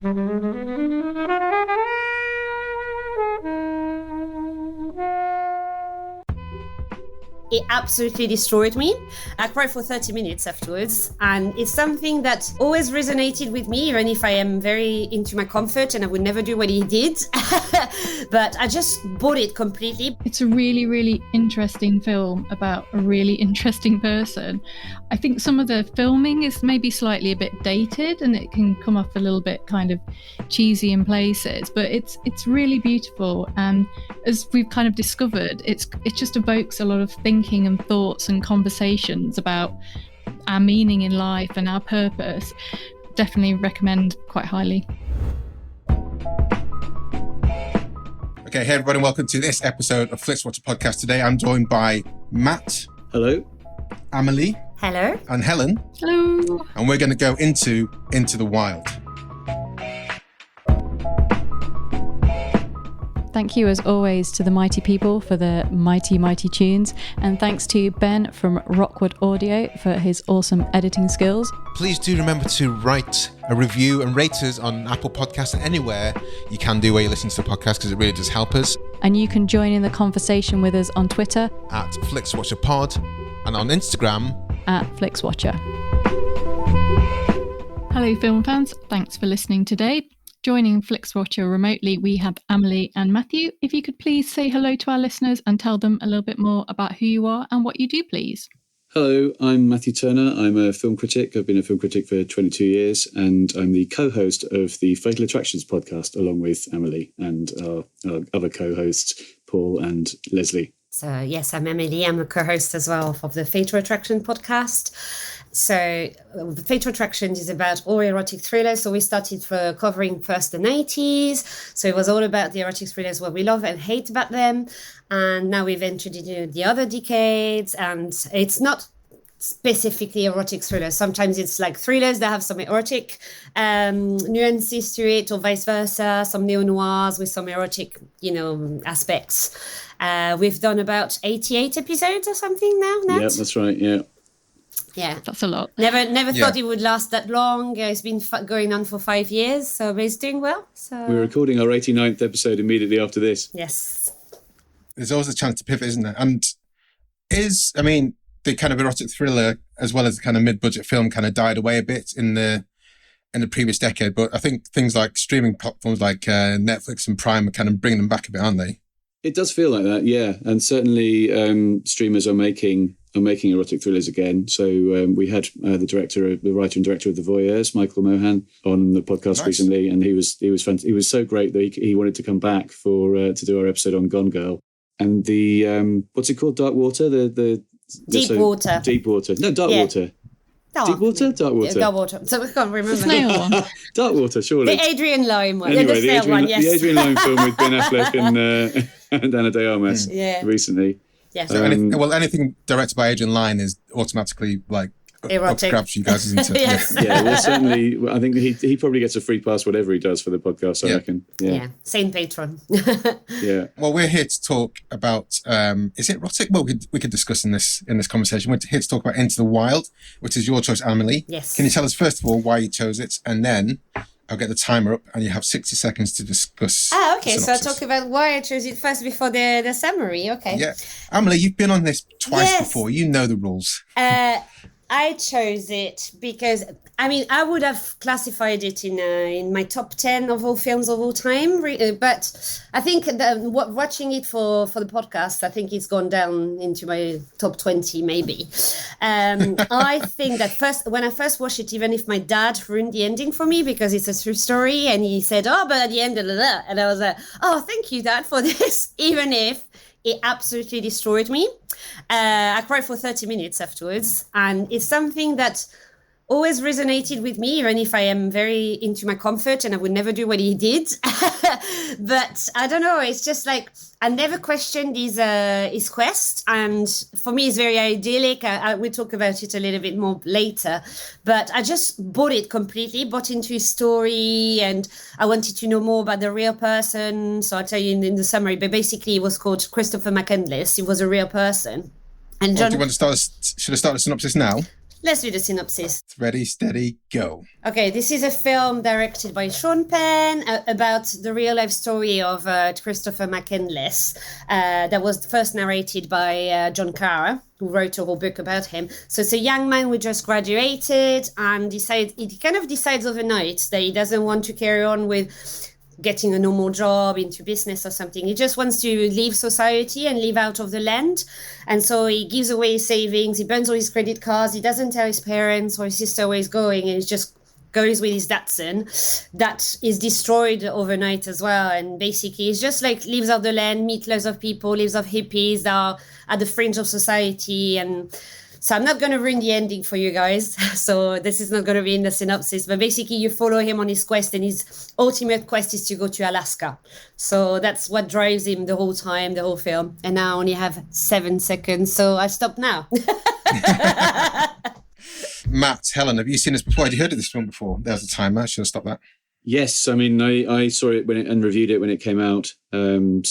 It absolutely destroyed me. I cried for 30 minutes afterwards, and it's something that always resonated with me, even if I am very into my comfort and I would never do what he did. But I just bought it completely. It's a really, really interesting film about a really interesting person. I think some of the filming is maybe slightly a bit dated and it can come off a little bit kind of cheesy in places, but it's really beautiful. And as we've kind of discovered, it just evokes a lot of thinking and thoughts and conversations about our meaning in life and our purpose. Definitely recommend quite highly. Okay, hey everybody, welcome to this episode of Flixwatcher podcast. Today I'm joined by Matt. Hello. Amelie. Hello. And Helen. Hello. And we're going to go into the wild. Thank you as always to the mighty people for the mighty, mighty tunes. And thanks to Ben from Rockwood Audio for his awesome editing skills. Please do remember to write a review and rate us on Apple Podcasts and anywhere you can do where you listen to the podcast, because it really does help us. And you can join in the conversation with us on Twitter at FlixWatcherPod and on Instagram at Flixwatcher. Hello film fans, thanks for listening today. Joining Flixwatcher remotely, we have Amelie and Matthew. If you could please say hello to our listeners and tell them a little bit more about who you are and what you do, please. Hello, I'm Matthew Turner. I'm a film critic. I've been a film critic for 22 years, and I'm the co-host of the Fatal Attractions podcast, along with Amelie and our other co-hosts, Paul and Leslie. So yes, I'm Amelie. I'm a co-host as well of the Fatal Attraction podcast. So the Fatal Attraction is about all erotic thrillers. So we started for covering first the 90s. So it was all about the erotic thrillers, what we love and hate about them. And now we've entered into the other decades, and it's not specifically erotic thrillers. Sometimes it's like thrillers that have some erotic nuances to it, or vice versa, some neo-noirs with some erotic, aspects. We've done about 88 episodes or something now, Nat? Yeah, that's right, yeah. Yeah, that's a lot. Never thought it would last that long. It's been going on for 5 years, so it's doing well. So we're recording our 89th episode immediately after this. Yes. There's always a chance to pivot, isn't there? And the kind of erotic thriller as well as the kind of mid-budget film kind of died away a bit in the previous decade. But I think things like streaming platforms like Netflix and Prime are kind of bringing them back a bit, aren't they? It does feel like that, yeah. And certainly streamers are making erotic thrillers again. So we had the writer and director of The Voyeurs, Michael Mohan, on the podcast recently, and he was so great that he wanted to come back to do our episode on Gone Girl. And the what's it called? Dark Water? The Deep Water. Deep Water. No, Dark Water. Dark Water? Dark Water. Yeah, Dark Water. So we can't remember. The snail one. Dark Water, surely. The Adrian Lyne one. Anyway, the snail one, yes. The Adrian Lyne film with Ben Affleck and Anna de Armas recently. Yes. So anything directed by Adrian Lyne is automatically like erotic. Up grabs you guys, isn't it? Yes. Yeah, well, certainly. I think he probably gets a free pass whatever he does for the podcast. I reckon. Yeah. Same patron. Yeah. Well, we're here to talk about is it erotic? Well, we could discuss in this conversation. We're here to talk about Into the Wild, which is your choice, Amelie. Yes. Can you tell us first of all why you chose it, and then I'll get the timer up, and you have 60 seconds to discuss. Okay. So I'll talk about why I chose it first before the summary. Okay. Yeah, Amelie, you've been on this twice before. You know the rules. I chose it because, I would have classified it in my top 10 of all films of all time. But I think watching it for the podcast, I think it's gone down into my top 20, maybe. I think that when I first watched it, even if my dad ruined the ending for me because it's a true story, and he said, but at the end, and I was like, thank you, Dad, for this, even if it absolutely destroyed me. I cried for 30 minutes afterwards, and it's something that always resonated with me, even if I am very into my comfort and I would never do what he did. But I don't know, it's just like I never questioned his quest, and for me it's very idyllic. We'll talk about it a little bit more later, but I just bought into his story, and I wanted to know more about the real person. So I'll tell you in the summary, but basically he was called Christopher McCandless. He was a real person. And John, do you want to should I start the synopsis now? Let's do the synopsis. Ready, steady, go. Okay, this is a film directed by Sean Penn about the real life story of Christopher McCandless that was first narrated by Jon Krakauer, who wrote a whole book about him. So it's a young man who just graduated and he kind of decides overnight that he doesn't want to carry on with getting a normal job into business or something. He just wants to leave society and live out of the land. And so he gives away his savings, he burns all his credit cards, he doesn't tell his parents or his sister where he's going, and he just goes with his Datsun that is destroyed overnight as well. And basically he's just like lives off the land, meets loads of people, lives off hippies that are at the fringe of society. And so I'm not going to ruin the ending for you guys. So this is not going to be in the synopsis, but basically you follow him on his quest, and his ultimate quest is to go to Alaska. So that's what drives him the whole time, the whole film. And now I only have 7 seconds, so I stop now. Matt, Helen, have you seen this before? Had you heard of this film before? There's a timer. I should have stopped that. Yes, I mean, I saw it and reviewed it when it came out. Reviewed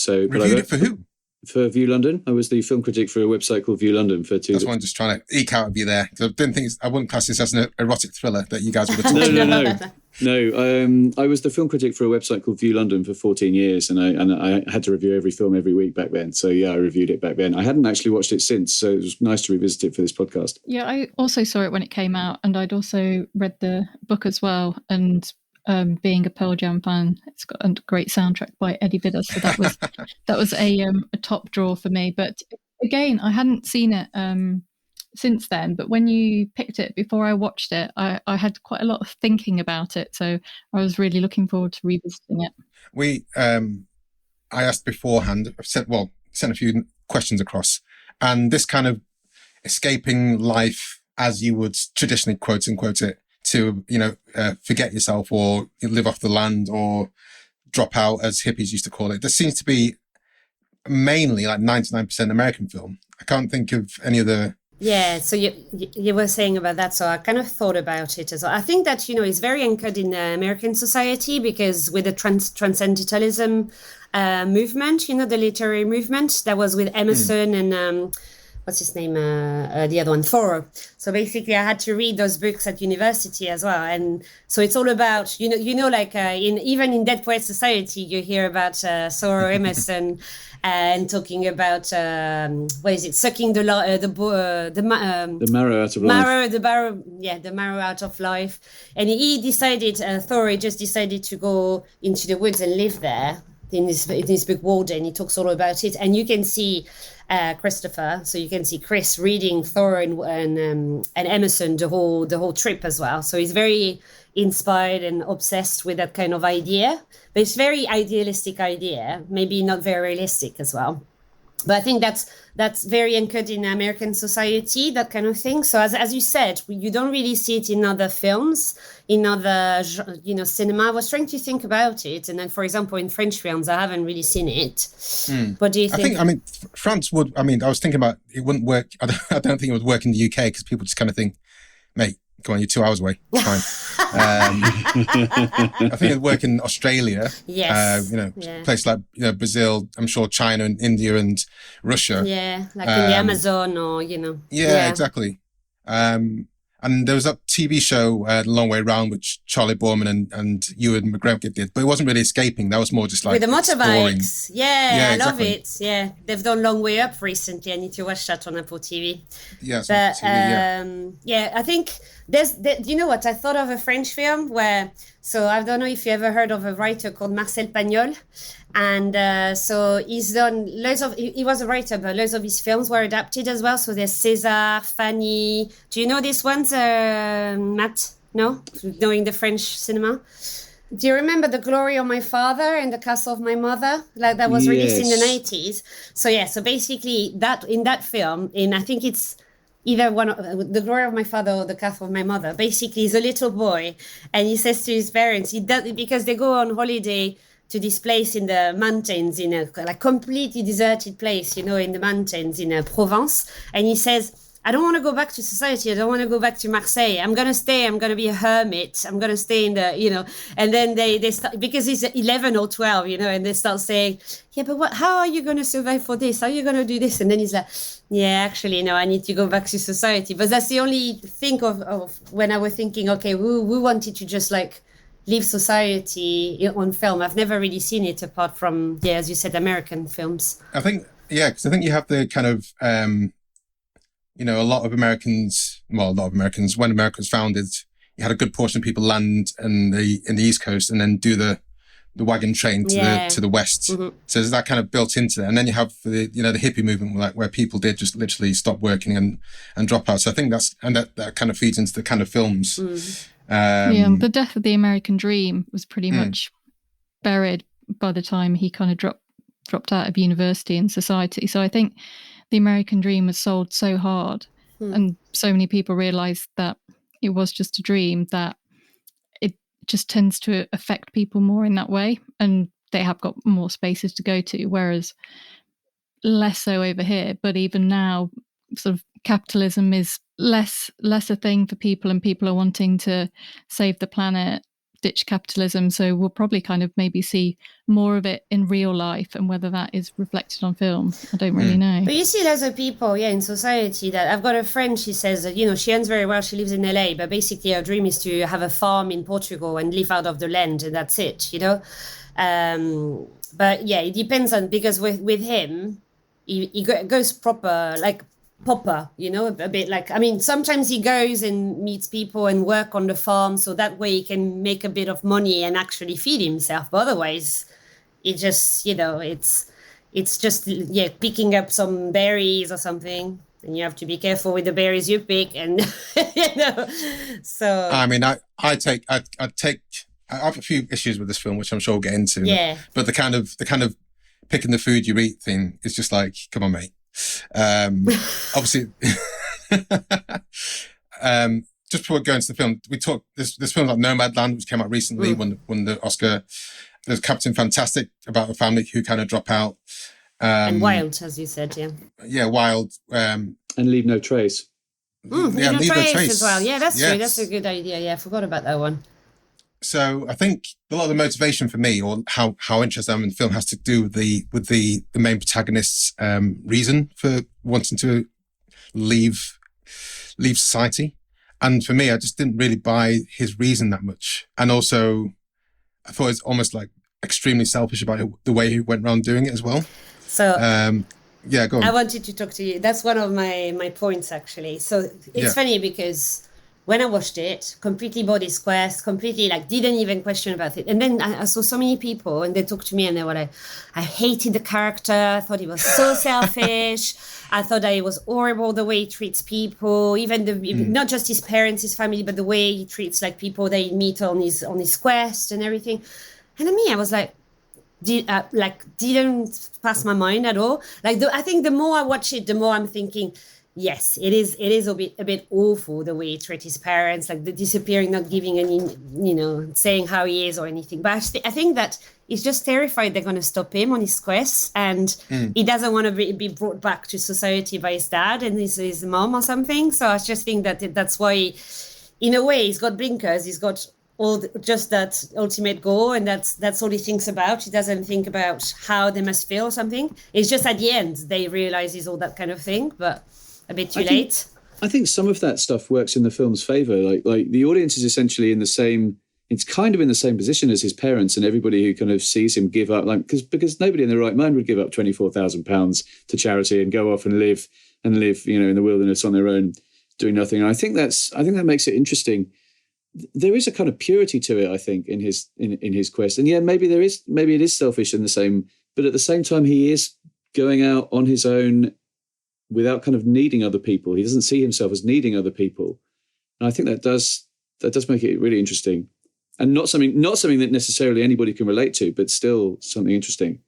it for who? For View London. I was the film critic for a website called View London for 2. That's why I'm just trying to eke out of you there. Because I didn't think I wouldn't class this as an erotic thriller that you guys would have talked No. I was the film critic for a website called View London for 14 years, and I had to review every film every week back then. So yeah, I reviewed it back then. I hadn't actually watched it since, so it was nice to revisit it for this podcast. Yeah, I also saw it when it came out, and I'd also read the book as well. And being a Pearl Jam fan, it's got a great soundtrack by Eddie Vedder, so that was a top draw for me. But again, I hadn't seen it since then. But when you picked it before I watched it, I had quite a lot of thinking about it, so I was really looking forward to revisiting it. I asked beforehand. I've sent a few questions across, and this kind of escaping life as you would traditionally quote unquote it, to forget yourself or live off the land or drop out, as hippies used to call it. This seems to be mainly like 99% American film. I can't think of any other. Yeah, so you were saying about that, so I kind of thought about it as well. I think that it's very anchored in American society, because with the transcendentalism movement, the literary movement that was with Emerson and what's his name? The other one, Thoreau. So basically, I had to read those books at university as well, and so it's all about even in Dead Poets Society, you hear about Thoreau, Emerson, and talking about sucking the marrow out of life. The marrow out of life. And he decided, Thoreau just decided to go into the woods and live there. In his book Walden, he talks all about it, and you can see Christopher, so you can see Chris reading Thoreau and Emerson the whole trip as well. So he's very inspired and obsessed with that kind of idea, but it's very idealistic idea, maybe not very realistic as well. But I think that's very anchored in American society, that kind of thing. So as you said, you don't really see it in other films, in other cinema. I was trying to think about it, and then, for example, in French films, I haven't really seen it. What do you think? France would. I was thinking about it wouldn't work. I don't think it would work in the UK, because people just kind of think, mate, come on, you're 2 hours away. It's fine. I think it'd work in Australia. Yes. Places like Brazil. I'm sure China and India and Russia. Yeah, like in the Amazon or Yeah, exactly. And there was that TV show, The Long Way Round, which Charlie Boorman and Ewan McGregor did, but it wasn't really escaping. That was more just like with the motorbikes. Exploring. Yeah, I love it. Yeah, they've done Long Way Up recently. I need to watch that on Apple TV. Yeah, but TV, I think you know what? I thought of a French film where. So I don't know if you ever heard of a writer called Marcel Pagnol. And so he's done loads of, he was a writer, but loads of his films were adapted as well. So there's César, Fanny. Do you know these ones, Matt? No? Knowing the French cinema? Do you remember The Glory of My Father and The Castle of My Mother? Like that was released in the 90s. So basically that in that film, I think it's either one of The Glory of My Father or The Castle of My Mother. Basically, he's a little boy, and he says to his parents, because they go on holiday to this place in the mountains, in a completely deserted place, in the mountains in Provence. And he says, I don't want to go back to society. I don't want to go back to Marseille. I'm going to stay. I'm going to be a hermit. I'm going to stay in the, and then they start, because he's 11 or 12, and they start saying, yeah, but how are you going to survive for this? How are you going to do this? And then he's like, yeah, actually, no, I need to go back to society. But that's the only thing of when I was thinking, okay, we wanted to just like leave society on film. I've never really seen it apart from, as you said, American films. I think, because I think you have the kind of, a lot of Americans, when America was founded, you had a good portion of people land in the East Coast and then do the wagon train to the West. Mm-hmm. So there's that kind of built into there. And then you have the hippie movement, where people did just literally stop working and drop out. So I think that kind of feeds into the kind of films. The death of the American dream was pretty much buried by the time he kind of dropped out of university and society. So I think the American dream was sold so hard and so many people realized that it was just a dream, that it just tends to affect people more in that way, and they have got more spaces to go to, whereas less so over here. But even now, sort of capitalism is less a thing for people, and people are wanting to save the planet, ditch capitalism. So we'll probably kind of maybe see more of it in real life, and whether that is reflected on film, I don't really know. But you see lots of people in society that I've got a friend, she says that she earns very well, she lives in LA, but basically her dream is to have a farm in Portugal and live out of the land, and that's it, but it depends on, because with him he goes proper like popper, a bit like, sometimes he goes and meets people and work on the farm, so that way he can make a bit of money and actually feed himself. But otherwise, it just, it's just, picking up some berries or something, and you have to be careful with the berries you pick, and, so. I have a few issues with this film, which I'm sure we'll get into. Yeah. But the kind of picking the food you eat thing is just like, come on, mate. Obviously, just before going to the film, we talked this film like Nomadland, which came out recently, won the Oscar. There's Captain Fantastic, about a family who kind of drop out, and Wild, as you said, Wild, and Leave No Trace. Leave No Trace as well. That's true. That's a good idea. I forgot about that one. So I think a lot of the motivation for me, or how interested I am in the film, has to do with the main protagonist's reason for wanting to leave society. And for me, I just didn't really buy his reason that much. And also, I thought it was almost like extremely selfish about the way he went around doing it as well. So go on. I wanted to talk to you. That's one of my points, actually. So it's funny because when I watched it, completely body squares, completely didn't even question about it. And then I saw so many people, and they talked to me, and they were like, I hated the character. I thought he was so selfish. I thought that it was horrible the way he treats people, even not just his parents, his family, but the way he treats people that he meet on his quest and everything. And to me, I was like, didn't pass my mind at all. I think the more I watch it, the more I'm thinking, yes, it is a bit awful the way he treats his parents, the disappearing, not giving any, saying how he is or anything. But I think that he's just terrified they're going to stop him on his quest, and he doesn't want to be brought back to society by his dad and his mom or something. So I just think that that's why, in a way, he's got blinkers. He's got just that ultimate goal, and that's all he thinks about. He doesn't think about how they must feel or something. It's just at the end they realize he's all that kind of thing, but a bit too late. I think some of that stuff works in the film's favor. Like the audience is essentially it's kind of in the same position as his parents and everybody who kind of sees him give up, because nobody in their right mind would give up £24,000 to charity and go off and live, in the wilderness on their own, doing nothing. And I think that makes it interesting. There is a kind of purity to it, I think, in his quest. And maybe it is selfish in the same, but at the same time, he is going out on his own without kind of needing other people. He doesn't see himself as needing other people. And I think that does make it really interesting. And not something that necessarily anybody can relate to, but still something interesting.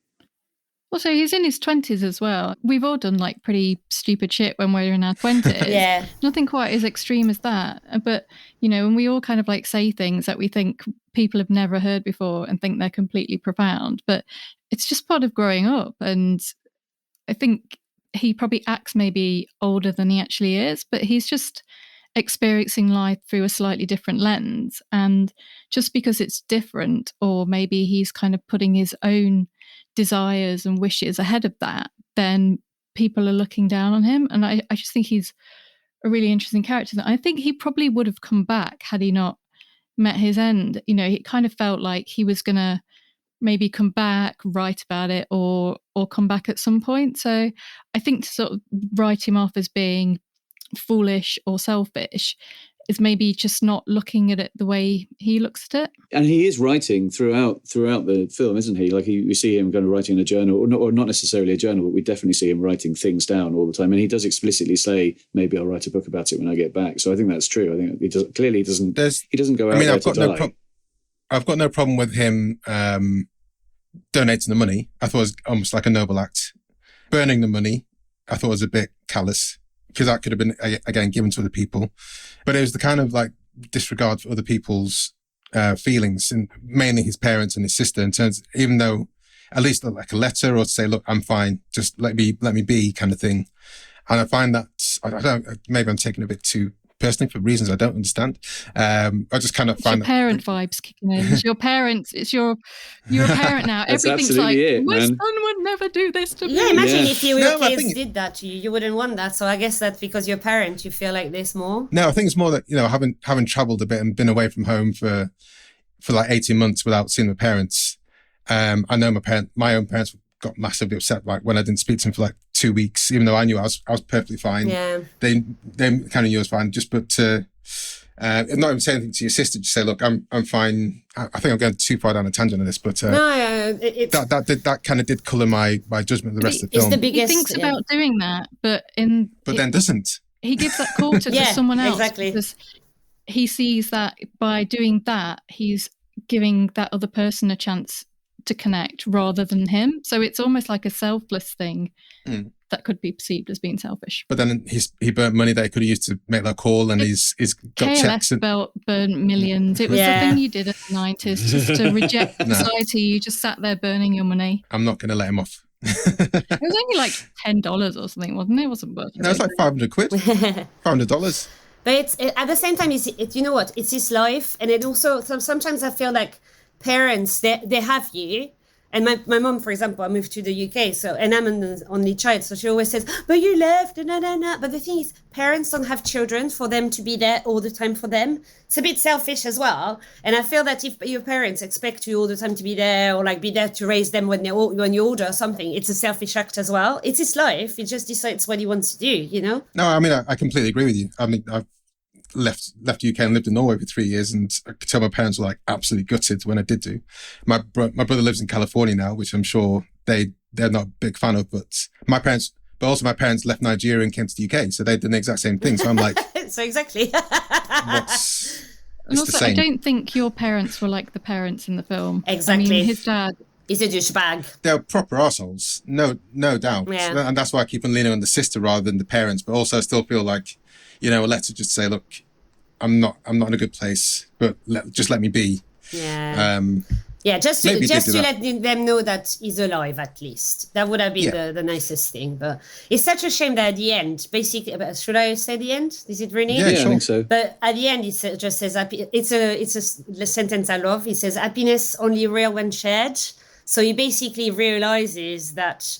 Also, he's in his 20s as well. We've all done pretty stupid shit when we're in our 20s. Yeah. Nothing quite as extreme as that. But, and we all kind of say things that we think people have never heard before and think they're completely profound. But it's just part of growing up. And I think he probably acts maybe older than he actually is, but he's just experiencing life through a slightly different lens. And just because it's different, or maybe he's kind of putting his own desires and wishes ahead of that, then people are looking down on him. And I just think he's a really interesting character. I think he probably would have come back had he not met his end. You know, it kind of felt like he was going to maybe come back, write about it, or come back at some point. So I think to sort of write him off as being foolish or selfish is maybe just not looking at it the way he looks at it. And he is writing throughout the film, isn't he? Like we see him kind of writing in a journal, or not necessarily a journal, but we definitely see him writing things down all the time. And he does explicitly say, maybe I'll write a book about it when I get back. So I think that's true. I think he doesn't go out there to die. I've got no problem with him donating the money. I thought it was almost like a noble act. Burning the money, I thought was a bit callous, because that could have been, again, given to other people. But it was the kind of like disregard for other people's feelings, and mainly his parents and his sister, in terms, even though at least like a letter, or to say, look, I'm fine, just let me be, kind of thing. And I find that, I don't, maybe I'm taking a bit too personally for reasons I don't understand. I just kind of find your parent vibes kicking in. It's your parents. You're a parent now. Everything's like, my son would never do this to me. Yeah, imagine if your kids did that to you. You wouldn't want that. So I guess that's because you're a parent, you feel like this more. No, I think it's more that, you know, having traveled a bit and been away from home for like 18 months without seeing my parents. I know my own parents got massively upset, like when I didn't speak to them for like 2 weeks, even though I knew I was perfectly fine. Yeah. They kind of knew I was fine, but to not even say anything to your sister, just say, look, I'm fine. I think I'm going too far down a tangent on this, but that kind of did colour my judgment of the rest of the film. It's the biggest, he thinks about doing that, but then doesn't. He gives that quarter to someone else. Exactly. Because he sees that by doing that, he's giving that other person a chance to connect rather than him. So it's almost like a selfless thing that could be perceived as being selfish. But then he burnt money that he could have used to make that call, and he's got KLF checks. Burnt millions. It was the thing you did in the 90s, just to reject society. You just sat there burning your money. I'm not going to let him off. It was only like $10 or something, wasn't it? It wasn't worth it. No, it's like £500. $500. But it's at the same time, it's you know what? It's his life, and it also sometimes I feel like parents they have you. And my mom, for example, I moved to the UK, and I'm an only child, so she always says, but you left, nah. But the thing is, parents don't have children for them to be there all the time for them. It's a bit selfish as well. And I feel that if your parents expect you all the time to be there, or like be there to raise them when you're older or something, it's a selfish act as well. It's his life. He just decides what he wants to do, you know? No, I mean, I completely agree with you. I mean, I've left UK and lived in Norway for 3 years, and I could tell my parents were like absolutely gutted when I did do. My brother lives in California now, which I'm sure they're not a big fan of, but my parents left Nigeria and came to the UK, so they did the exact same thing. So I'm like, so exactly. And also, I don't think your parents were like the parents in the film. Exactly. I mean, his dad is a douchebag. They're proper arseholes, no doubt. Yeah. And that's why I keep on leaning on the sister rather than the parents, but also I still feel like, you know, let's just say, look, I'm not in a good place, but just let me be. Yeah. Just to let them know that he's alive, at least. That would have been the nicest thing. But it's such a shame that at the end, basically, should I say the end? Is it really? Yeah, sure. I think so. But at the end, it just says, it's a sentence I love. It says, happiness only real when shared. So he basically realizes that,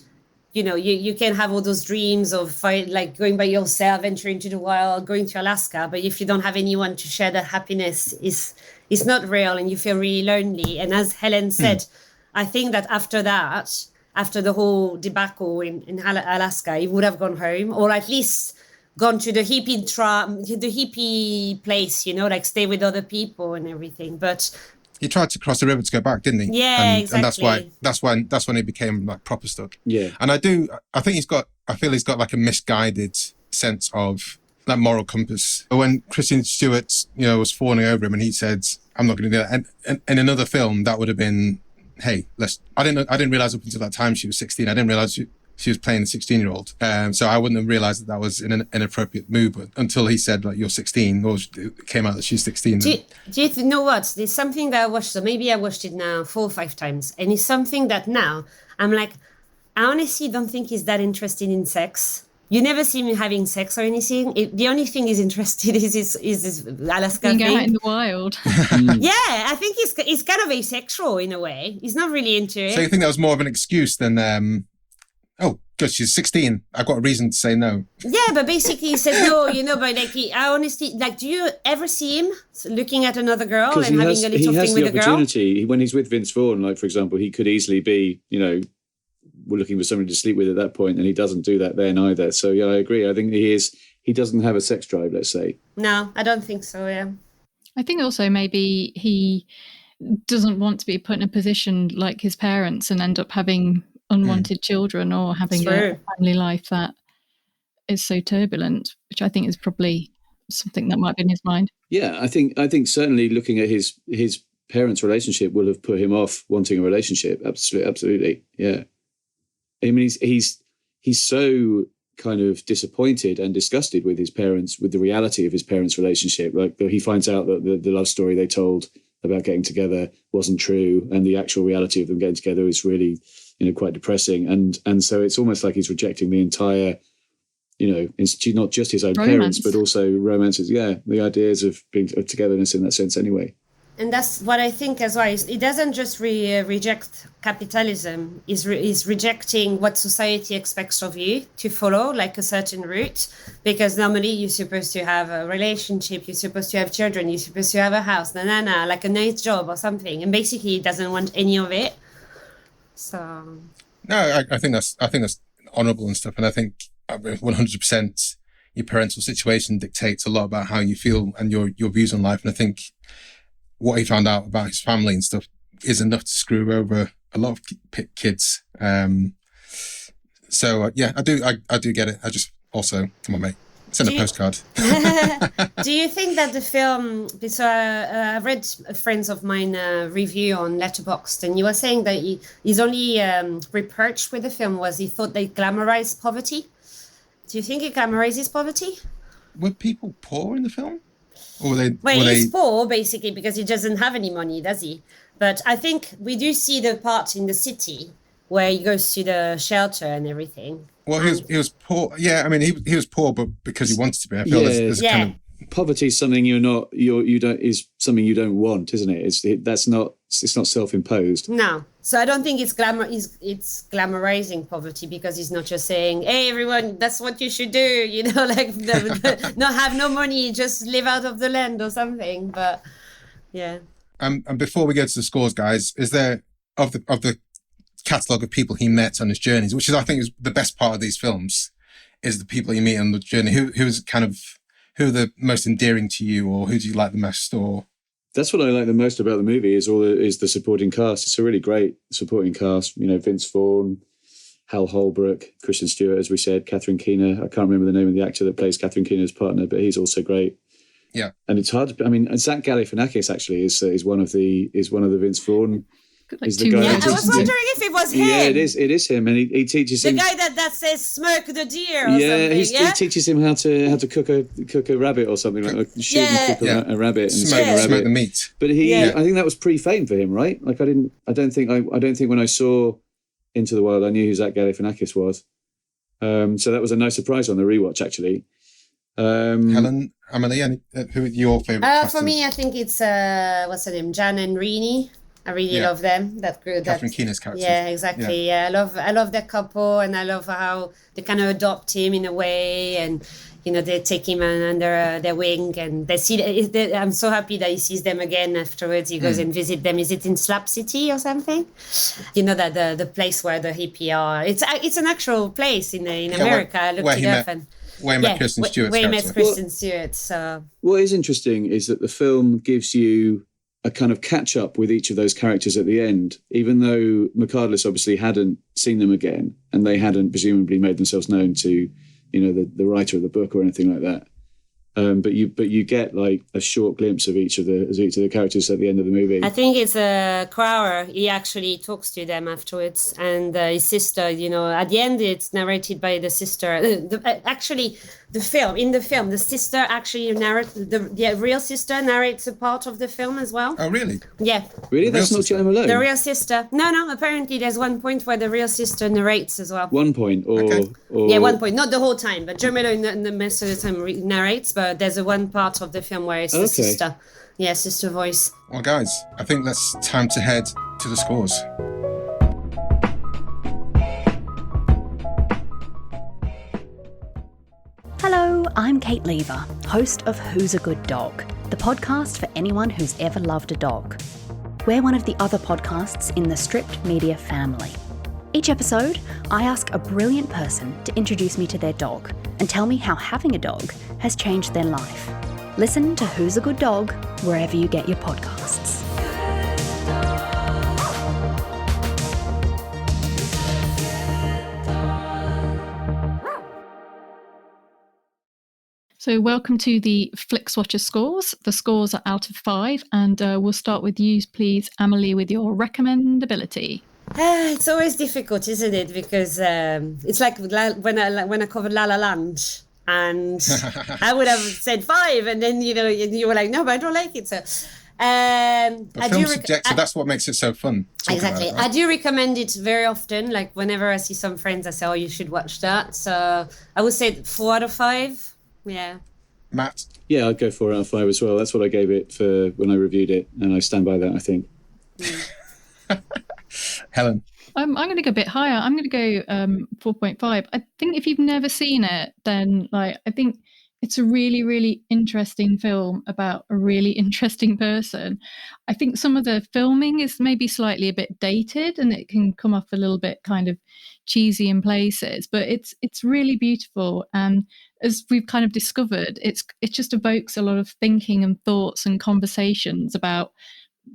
you know, you can have all those dreams of like going by yourself, venturing to the wild, going to Alaska. But if you don't have anyone to share that happiness, it's not real, and you feel really lonely. And as Helen said, I think that after the whole debacle in Alaska, he would have gone home, or at least gone to the hippie place, you know, like stay with other people and everything. But he tried to cross the river to go back, didn't he? Yeah, exactly. And that's when he became like proper stuck. Yeah. And I feel he's got like a misguided sense of that moral compass. But when Kristen Stewart, you know, was fawning over him and he said, I'm not going to do that. And in another film, that would have been, hey, I didn't realize up until that time she was 16. I didn't realize she was playing a 16-year-old. So I wouldn't have realized that was an inappropriate move until he said, like, you're 16, or it came out that she's 16. Do you know what? There's something that I watched, so maybe I watched it now 4 or 5 times, and it's something that now I'm like, I honestly don't think he's that interested in sex. You never see him having sex or anything. The only thing he's interested is his Alaska Being thing. out in the wild. Yeah, I think he's kind of asexual in a way. He's not really into it. So you think that was more of an excuse than, oh, good, she's 16. I've got a reason to say no. Yeah, but basically he said no, but like I honestly, like, do you ever see him looking at another girl and having a little thing with a girl? He has the opportunity. When he's with Vince Vaughn, like, for example, he could easily be, we're looking for somebody to sleep with at that point, and he doesn't do that then either. So yeah, I agree. I think he doesn't have a sex drive, let's say. No, I don't think so, yeah. I think also maybe he doesn't want to be put in a position like his parents and end up having unwanted children or having a family life that is so turbulent, which I think is probably something that might be in his mind. Yeah, I think certainly looking at his parents' relationship will have put him off wanting a relationship. Absolutely. Yeah. I mean, he's so kind of disappointed and disgusted with his parents, with the reality of his parents' relationship. Like, he finds out that the love story they told about getting together wasn't true, and the actual reality of them getting together is really, quite depressing. And so it's almost like he's rejecting the entire, institute, not just his own parents, but also romances. Yeah, the ideas of togetherness in that sense, anyway. And that's what I think as well. He doesn't just reject capitalism. He's rejecting what society expects of you to follow, like a certain route. Because normally you're supposed to have a relationship, you're supposed to have children, you're supposed to have a house, like a nice job or something. And basically he doesn't want any of it. So no, I think that's honourable and stuff. And I think 100% your parental situation dictates a lot about how you feel and your views on life. And I think what he found out about his family and stuff is enough to screw over a lot of kids. So yeah, I do get it. I just also, come on, mate, send a postcard. Do you think that the film? So I read a friend of mine review on Letterboxd, and he was saying that his only reproach with the film was he thought they glamorized poverty. Do you think it glamorizes poverty? Were people poor in the film? Or he's poor, basically, because he doesn't have any money, does he? But I think we do see the part in the city where he goes to the shelter and everything. Well, he was poor. Yeah, I mean, he was poor, but because he wanted to be. I feel there's kind of... Poverty is something is something you don't want, isn't it? It's not self-imposed. No, so I don't think it's it's glamorizing poverty, because he's not just saying, "Hey, everyone, that's what you should do," like not have no money, just live out of the land or something. But yeah. And before we go to the scores, guys, is there of the catalogue of people he met on his journeys, which I think is the best part of these films, is the people you meet on the journey. Who are the most endearing to you, or who do you like the most? Or that's what I like the most about the movie is the supporting cast. It's a really great supporting cast. Vince Vaughn, Hal Holbrook, Kristen Stewart, as we said, Catherine Keener. I can't remember the name of the actor that plays Catherine Keener's partner, but he's also great. Yeah, and it's hard. Zach Galifianakis actually is one of the Vince Vaughn. Like the guy I was wondering if it was him. Yeah, it is him, and he teaches him. The guy that says "smoke the deer" or something. He teaches him how to cook a rabbit or something, like shoot and cook a rabbit and smoke the meat. But I think that was pre-fame for him, right? Like I don't think when I saw Into the Wild I knew who Zach Galifianakis was. So that was a nice surprise on the rewatch, actually. Helen, Amelie, who are your favourite? For me, I think it's what's her name, Jan and Rini. I really love them. That group. Catherine Keener's character. Yeah, exactly. Yeah, I love that couple, and I love how they kind of adopt him in a way, and they take him under their wing, and they see. I'm so happy that he sees them again afterwards. He goes and visit them. Is it in Slap City or something? That the place where the hippie are. It's an actual place in America. I looked it up and. Where he met Kristen Stewart. Where he met Kristen Stewart. So what is interesting is that the film gives you a kind of catch up with each of those characters at the end, even though McCandless obviously hadn't seen them again, and they hadn't presumably made themselves known to, the writer of the book or anything like that. But you get like a short glimpse of each of the characters at the end of the movie. I think it's Krakauer. He actually talks to them afterwards, and his sister. At the end, it's narrated by the sister. Actually, the film, the sister actually narrates, the real sister narrates a part of the film as well. Oh, really? Yeah. Really? That's not Jena Malone? The real sister. No, apparently there's one point where the real sister narrates as well. 1 point, or... Yeah, 1 point. Not the whole time, but Jena Malone the most of the time narrates, but there's a one part of the film where it's the sister. Yeah, sister voice. Well, guys, I think it's time to head to the scores. Hello, I'm Kate Lever, host of Who's a Good Dog, the podcast for anyone who's ever loved a dog. We're one of the other podcasts in the Stripped Media family. Each episode, I ask a brilliant person to introduce me to their dog and tell me how having a dog has changed their life. Listen to Who's a Good Dog wherever you get your podcasts. So welcome to the Flixwatcher scores. The scores are out of 5, and we'll start with you, please, Amelie, with your recommendability. It's always difficult, isn't it? Because it's like when I covered La La Land, and I would have said 5, and then you were like, no, but I don't like it. So But film's subjective, that's what makes it so fun. Exactly. I do recommend it very often. Like whenever I see some friends, I say, oh, you should watch that. So I would say 4 out of 5. Yeah. Matt? Yeah, I'd go 4 out of 5 as well. That's what I gave it for when I reviewed it, and I stand by that, I think. Helen? I'm going to go a bit higher. I'm going to go 4.5. I think if you've never seen it, then I think it's a really, really interesting film about a really interesting person. I think some of the filming is maybe slightly a bit dated, and it can come off a little bit kind of cheesy in places, but it's really beautiful. And as we've kind of discovered, it just evokes a lot of thinking and thoughts and conversations about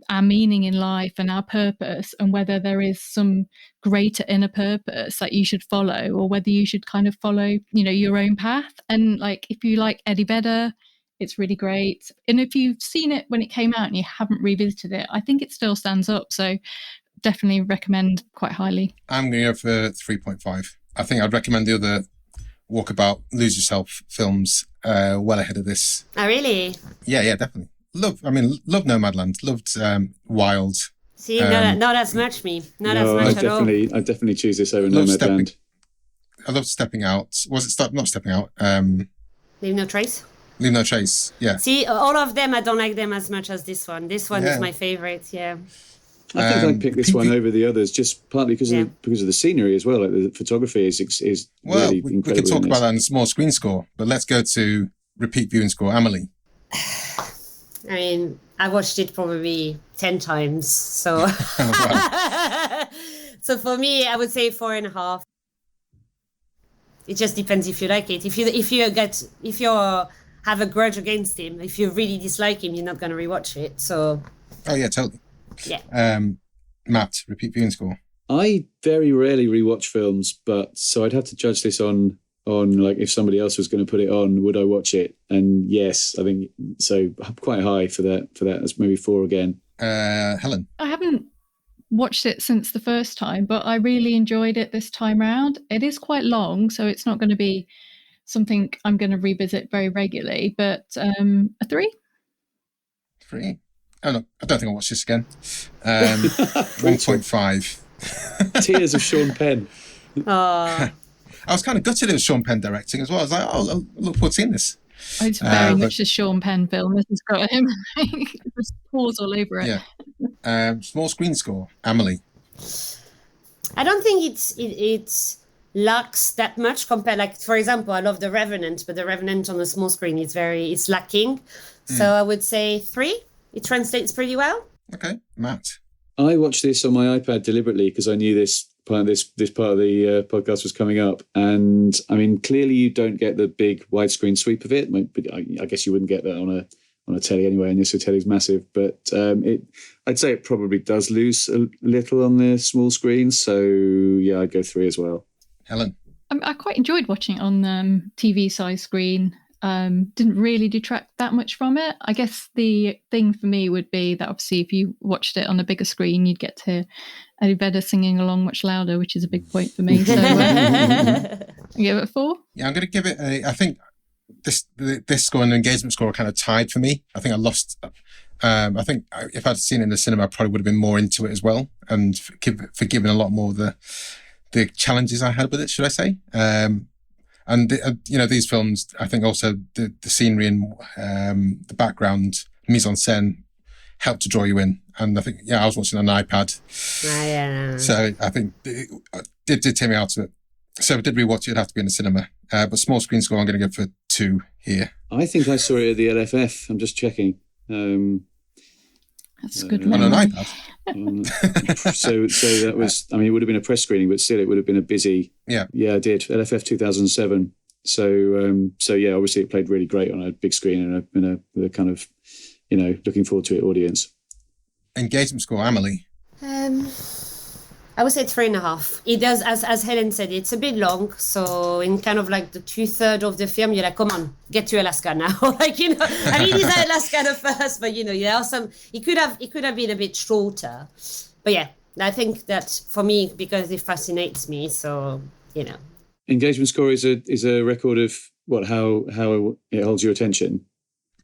our meaning in life and our purpose, and whether there is some greater inner purpose that you should follow, or whether you should kind of follow, your own path. And if you like Eddie Vedder, it's really great. And if you've seen it when it came out and you haven't revisited it, I think it still stands up. So definitely recommend quite highly. I'm going to go for 3.5. I think I'd recommend the other Walkabout, Lose Yourself films well ahead of this. Oh, really? Yeah, definitely. Loved Nomadland. Loved Wild. See, not as much me. Not as much at all. I definitely choose this over Nomadland. I loved Stepping Out. Was it not Stepping Out? Leave No Trace? Leave No Trace, yeah. See, all of them, I don't like them as much as this one. This one is my favorite, yeah. I think I'd pick this one over the others, just partly because of the scenery as well. Like the photography is really incredible. We can talk about that in a small screen score, but let's go to repeat viewing score. Amelie. I mean, I watched it probably 10 times, so so for me, I would say 4.5. It just depends if you like it. If you have a grudge against him, if you really dislike him, you're not going to rewatch it. So. Oh yeah, totally. Yeah. Matt, repeat viewing score. I very rarely rewatch films, but so I'd have to judge this on if somebody else was going to put it on, would I watch it? And yes, I think so. Quite high for that. That's maybe 4 again. Helen? I haven't watched it since the first time, but I really enjoyed it this time round. It is quite long, so it's not going to be something I'm going to revisit very regularly, but a 3. 3? Oh no, I don't think I'll watch this again. 1.5. Tears of Sean Penn. I was kind of gutted it was Sean Penn directing as well. I was like, oh, I look forward to seeing this. It's very much a Sean Penn film. This has got him. Just paws all over it. Yeah. Small screen score. Amelie. I don't think it lacks that much compared. For example, I love The Revenant, but The Revenant on a small screen is lacking. So I would say 3. It translates pretty well. Okay, Matt. I watched this on my iPad deliberately because I knew this part of the podcast was coming up, and I mean, clearly you don't get the big widescreen sweep of it. I guess you wouldn't get that on a telly anyway, and yes, the telly's massive. But I'd say it probably does lose a little on the small screen. So yeah, I'd go 3 as well. Helen. I quite enjoyed watching it on TV size screen. Didn't really detract that much from it. I guess the thing for me would be that obviously if you watched it on a bigger screen, you'd get to hear Eddie Vedder singing along much louder, which is a big point for me. So give it a 4. Yeah, I'm going to give it I think this score and the engagement score are kind of tied for me. I think I lost. I think if I'd seen it in the cinema, I probably would have been more into it as well, and forgiven a lot more of the challenges I had with it, should I say? And these films, I think also the scenery and the background, mise en scène, helped to draw you in. And I think, I was watching on an iPad. Yeah. So I think it did take me out of it. So if I did rewatch it, it'd have to be in the cinema. But small screen score, I'm going to go for 2 here. I think I saw it at the LFF. I'm just checking. That's a good on an iPad. So that was, it would have been a press screening, but still it would have been a busy. Yeah, I did. LFF 2007. So obviously it played really great on a big screen and a kind of, looking forward to it audience. Engagement score, Amelie. I would say 3.5. It does, as Helen said, it's a bit long. So in kind of like the 2/3 of the film, you're like, come on, get to Alaska now. It's Alaska the first, but there are some. It could have been a bit shorter, but yeah, I think that for me, because it fascinates me. So engagement score is a record of how it holds your attention.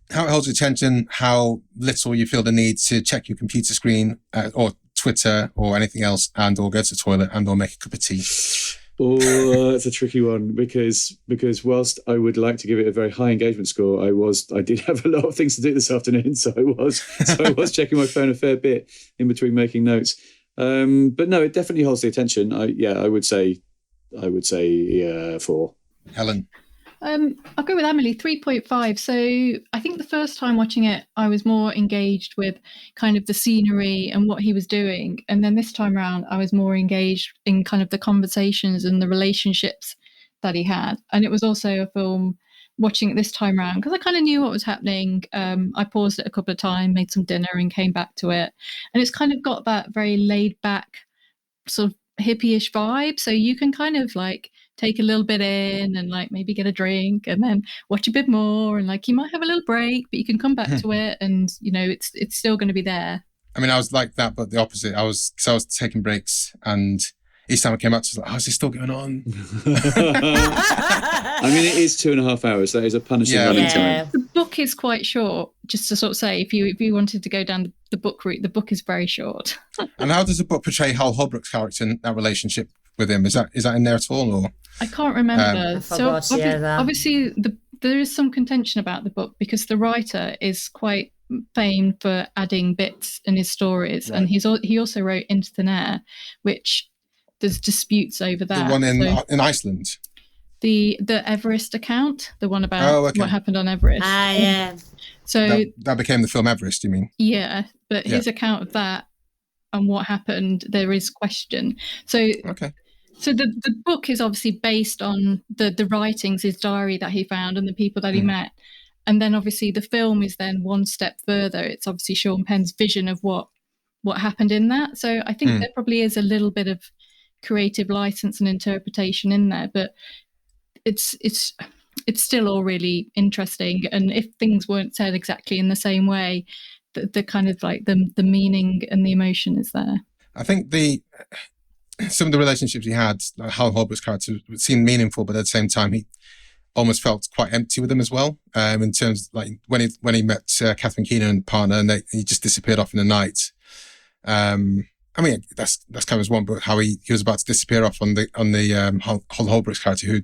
How it holds your attention, how little you feel the need to check your computer screen or Twitter or anything else, and or go to the toilet and or make a cup of tea. Oh, that's a tricky one because whilst I would like to give it a very high engagement score, I did have a lot of things to do this afternoon, so I was checking my phone a fair bit in between making notes. But no, it definitely holds the attention. I would say 4. Helen. I'll go with Amelie, 3.5. So I think the first time watching it, I was more engaged with kind of the scenery and what he was doing. And then this time around, I was more engaged in kind of the conversations and the relationships that he had. And it was also a film watching it this time around because I kind of knew what was happening. I paused it a couple of times, made some dinner and came back to it. And it's kind of got that very laid back sort of hippie-ish vibe. So you can kind of like take a little bit in and like maybe get a drink and then watch a bit more, and like you might have a little break, but you can come back to it and it's still going to be there. I was like that, but the opposite. I was taking breaks, and each time I came out, I was like, is this still going on? It is 2.5 hours. That is a punishing running time. The book is quite short, just to sort of say, if you wanted to go down the book route, the book is very short. And how does the book portray Hal Holbrook's character in that relationship with him? Is that in there at all, or? I can't remember. I forgot, obviously, there is some contention about the book because the writer is quite famed for adding bits in his stories, right. And he also wrote Into Thin Air, which there's disputes over that. The one in Iceland. The Everest account, the one about what happened on Everest. Yeah. So that became the film Everest, you mean? Yeah, but his account of that and what happened, there is question. So So the book is obviously based on the writings, his diary that he found and the people that he met. And then obviously the film is then one step further. It's obviously Sean Penn's vision of what happened in that. So I think there probably is a little bit of creative license and interpretation in there, but it's still all really interesting. And if things weren't said exactly in the same way, the kind of like the meaning and the emotion is there. I think some of the relationships he had, like Hal Holbrook's character, seemed meaningful, but at the same time, he almost felt quite empty with them as well. In terms of, like when he met Catherine Keener and partner, and he just disappeared off in the night. That's kind of his one, but how he was about to disappear off on the Hal Holbrook's character, who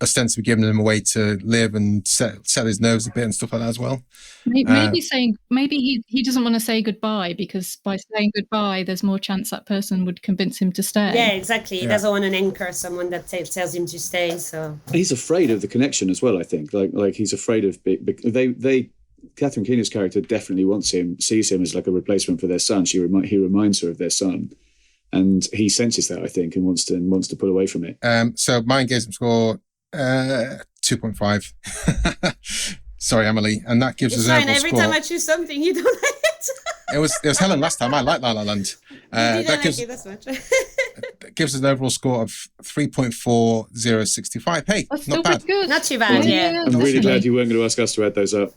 ostensibly giving him a way to live and set his nerves a bit and stuff like that as well. Maybe he doesn't want to say goodbye, because by saying goodbye, there's more chance that person would convince him to stay. Yeah, exactly. He doesn't want to anchor someone that tells him to stay. So he's afraid of the connection as well. I think, like he's afraid of Catherine Keener's character definitely sees him as like a replacement for their son. He reminds her of their son, and he senses that, I think, and wants to pull away from it. So my engagement score. 2.5. Sorry, Amelie, and that gives us an overall every score. Time I choose something, you don't like it. It was Helen last time. I like La La Land. That gives us an overall score of 3.4065. Hey, that's not bad. Good. Not too bad. Yeah. I'm really glad you weren't going to ask us to add those up.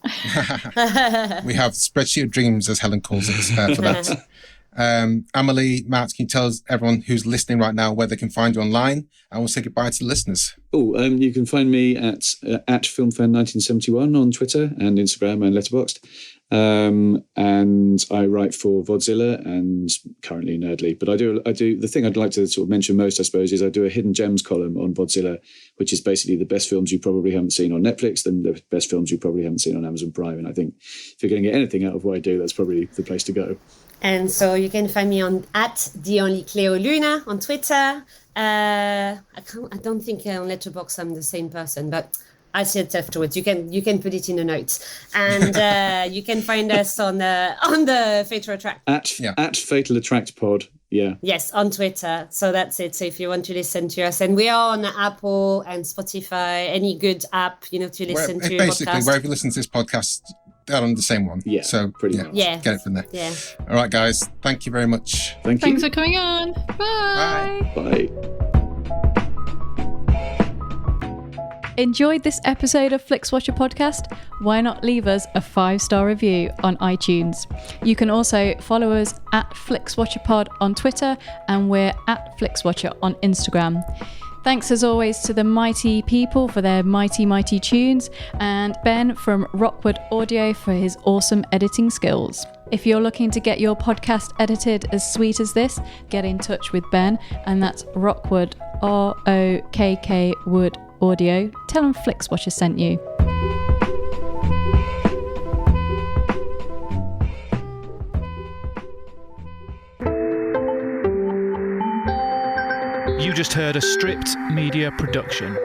We have spreadsheet of dreams, as Helen calls it, for that. Amelie, Matt, can you tell everyone who's listening right now where they can find you online? And we'll say goodbye to the listeners. You can find me at FilmFan1971 on Twitter and Instagram and Letterboxd. And I write for Vodzilla and currently Nerdly. But I do the thing I'd like to sort of mention most, I suppose, is I do a Hidden Gems column on Vodzilla, which is basically the best films you probably haven't seen on Netflix and the best films you probably haven't seen on Amazon Prime. And I think if you're going to get anything out of what I do, that's probably the place to go. And so you can find me on @TheOnlyCleoLuna on Twitter. I don't think on Letterboxd I'm the same person, but I see it afterwards. You can put it in the notes, and you can find us on the Fatal Attract at Fatal Attract Pod. Yeah. Yes, on Twitter. So that's it. So if you want to listen to us, and we are on Apple and Spotify, any good app, to listen to. Basically, podcast. wherever you listen to this podcast, they're on the same one. Yeah. So pretty much. Yeah. Get it from there. Yeah. All right, guys. Thank you very much. Thank you. Thanks for coming on. Bye. Bye. Enjoyed this episode of Flixwatcher podcast? Why not leave us a 5-star review on iTunes? You can also follow us at FlixWatcherPod on Twitter, and we're at FlixWatcher on Instagram. Thanks as always to the mighty people for their mighty, mighty tunes, and Ben from Rockwood Audio for his awesome editing skills. If you're looking to get your podcast edited as sweet as this, get in touch with Ben, and that's Rockwood, ROKK Wood Audio. Tell them Flixwatcher sent you. You just heard a Stripped Media production.